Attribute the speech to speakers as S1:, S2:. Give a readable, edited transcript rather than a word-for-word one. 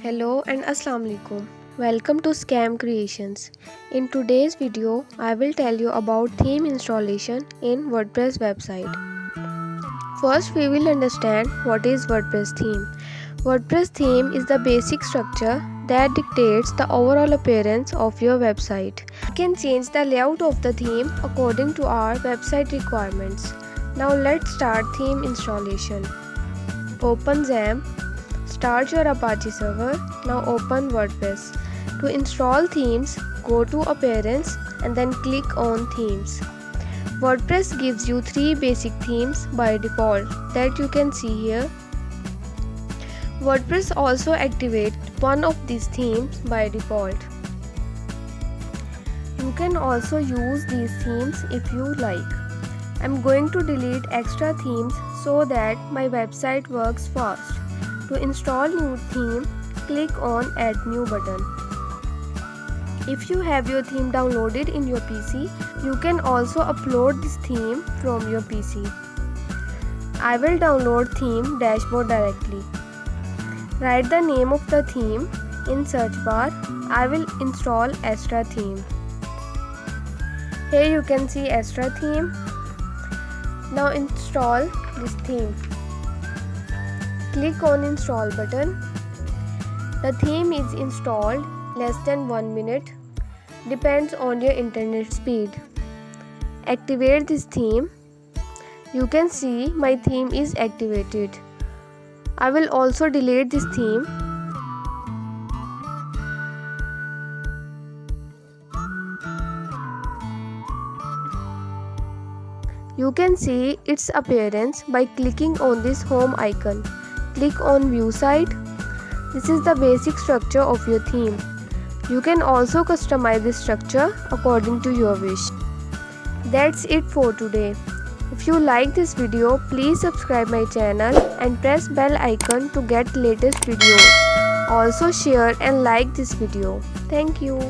S1: Hello and Assalamu alaikum. Welcome to Scam Creations. In today's video, I will tell you about theme installation in WordPress website. First, we will understand what is WordPress theme. WordPress theme is the basic structure that dictates the overall appearance of your website. We can change the layout of the theme according to our website requirements. Now let's start theme installation. Open XAMPP. Start your Apache server. Now open WordPress. To install themes, go to Appearance and then click on Themes. WordPress gives you 3 basic themes by default that you can see here. WordPress also activates one of these themes by default. You can also use these themes if you like. I'm going to delete extra themes so that my website works fast. To install new theme, click on Add New button. If you have your theme downloaded in your PC, you can also upload this theme from your PC. I will download theme dashboard directly. Write the name of the theme in search bar. I will install Astra theme. Here you can see Astra theme. Now install this theme. Click on Install button. The theme is installed less than 1 minute. Depends on your internet speed. Activate this theme. You can see my theme is activated. I will also delete this theme. You can see its appearance by clicking on this home icon. Click on View Site. This is the basic structure of your theme. You can also customize this structure according to your wish. That's it for today. If you like this video, please subscribe my channel and press bell icon to get latest videos. Also share and like this video. Thank you.